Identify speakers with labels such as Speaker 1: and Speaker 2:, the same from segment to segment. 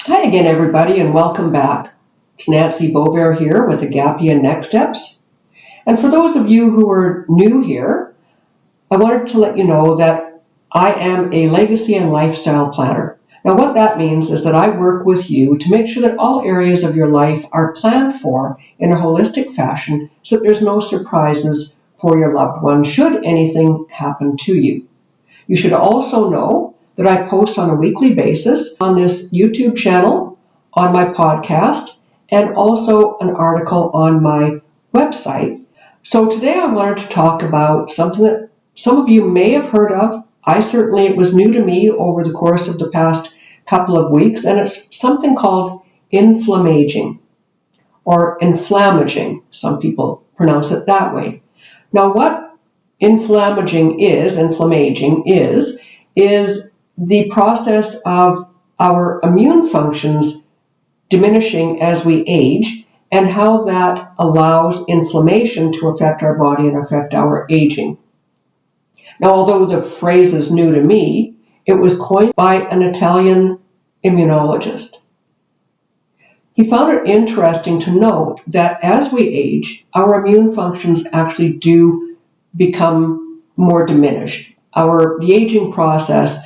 Speaker 1: Hi again, everybody, and welcome back. It's Nancy Beauvair here with Agape and NEXsteps. And for those of you who are new here, I wanted to let you know that I am a legacy and lifestyle planner. Now, what that means is that I work with you to make sure that all areas of your life are planned for in a holistic fashion so that there's no surprises for your loved ones should anything happen to you. You should also know that I post on a weekly basis on this YouTube channel, on my podcast, and also an article on my website. So today I wanted to talk about something that some of you may have heard of. It was new to me over the course of the past couple of weeks, and it's something called Inflammaging or Inflammaging. Some people pronounce it that way. Now, what Inflammaging is the process of our immune functions diminishing as we age and how that allows inflammation to affect our body and affect our aging. Now, although the phrase is new to me, it was coined by an Italian immunologist. He found it interesting to note that as we age, our immune functions actually do become more diminished. The aging process,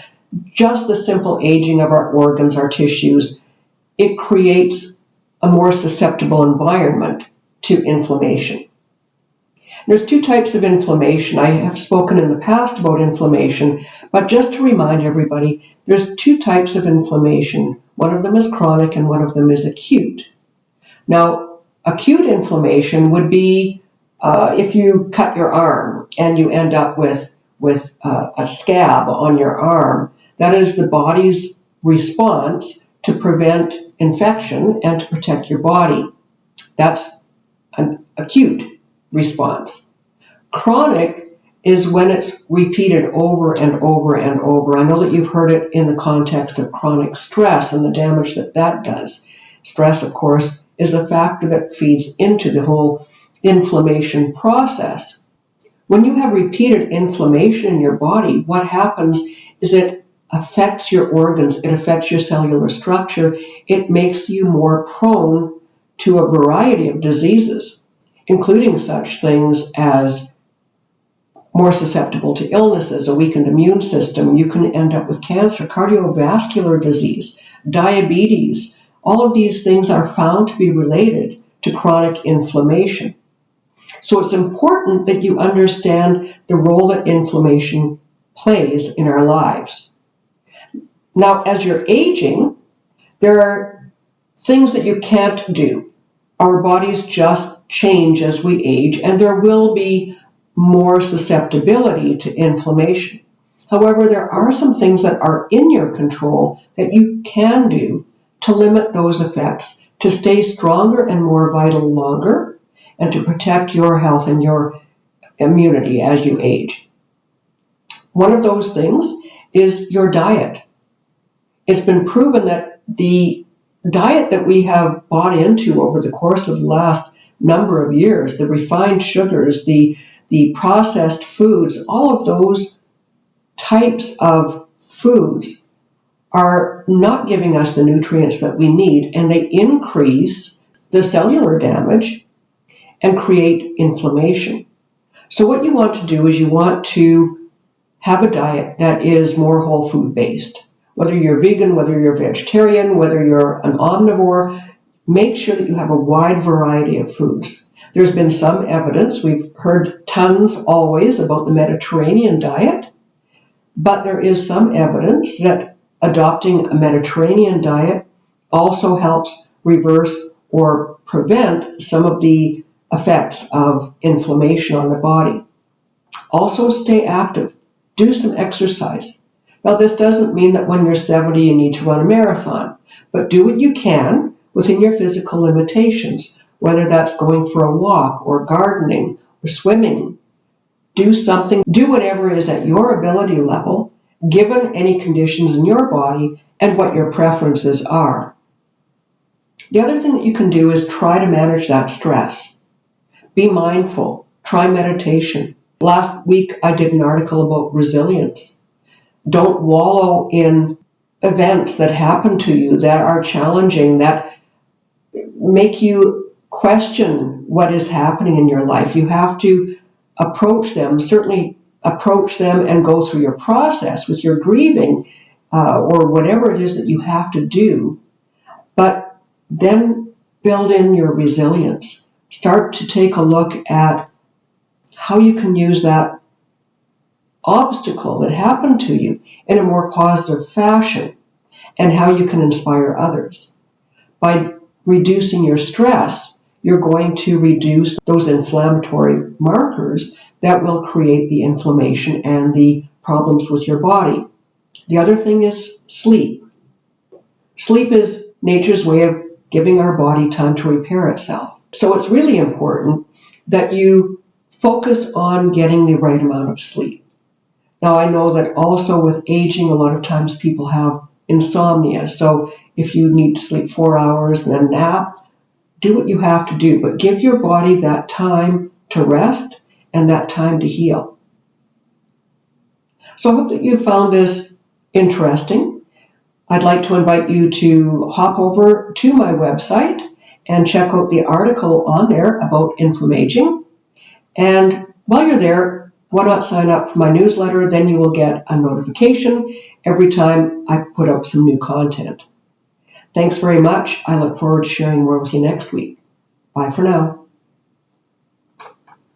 Speaker 1: just the simple aging of our organs, our tissues, it creates a more susceptible environment to inflammation. There's two types of inflammation. I have spoken in the past about inflammation, but just to remind everybody, there's two types of inflammation. One of them is chronic and one of them is acute. Now, acute inflammation would be if you cut your arm and you end up with a scab on your arm. That is the body's response to prevent infection and to protect your body. That's an acute response. Chronic is when it's repeated over and over and over. I know that you've heard it in the context of chronic stress and the damage that that does. Stress, of course, is a factor that feeds into the whole inflammation process. When you have repeated inflammation in your body, what happens is it affects your organs, it affects your cellular structure, it makes you more prone to a variety of diseases, including such things as more susceptible to illnesses, a weakened immune system. You can end up with cancer, cardiovascular disease, diabetes. All of these things are found to be related to chronic inflammation. So it's important that you understand the role that inflammation plays in our lives. Now, as you're aging, there are things that you can't do. Our bodies just change as we age, and there will be more susceptibility to inflammation. However, there are some things that are in your control that you can do to limit those effects, to stay stronger and more vital longer, and to protect your health and your immunity as you age. One of those things is your diet. It's been proven that the diet that we have bought into over the course of the last number of years, the refined sugars, the processed foods, all of those types of foods are not giving us the nutrients that we need, and they increase the cellular damage and create inflammation. So what you want to do is you want to have a diet that is more whole food based. Whether you're vegan, whether you're vegetarian, whether you're an omnivore, make sure that you have a wide variety of foods. There's been some evidence, we've heard tons always about the Mediterranean diet, but there is some evidence that adopting a Mediterranean diet also helps reverse or prevent some of the effects of inflammation on the body. Also, stay active. Do some exercise. Now, this doesn't mean that when you're 70 you need to run a marathon, but do what you can within your physical limitations, whether that's going for a walk or gardening or swimming. Do something, do whatever is at your ability level, given any conditions in your body and what your preferences are. The other thing that you can do is try to manage that stress. Be mindful. Try meditation. Last week I did an article about resilience. Don't wallow in events that happen to you that are challenging, that make you question what is happening in your life. You have to approach them, certainly approach them and go through your process with your grieving or whatever it is that you have to do. But then build in your resilience. Start to take a look at how you can use that obstacle that happened to you in a more positive fashion, and how you can inspire others. By reducing your stress, you're going to reduce those inflammatory markers that will create the inflammation and the problems with your body. The other thing is sleep. Sleep is nature's way of giving our body time to repair itself. So it's really important that you focus on getting the right amount of sleep. Now, I know that also with aging, a lot of times people have insomnia. So if you need to sleep 4 hours and then nap, do what you have to do, but give your body that time to rest and that time to heal. So I hope that you found this interesting. I'd like to invite you to hop over to my website and check out the article on there about Inflammaging. And while you're there, why not sign up for my newsletter? Then you will get a notification every time I put out some new content. Thanks very much. I look forward to sharing more with you next week. Bye for now.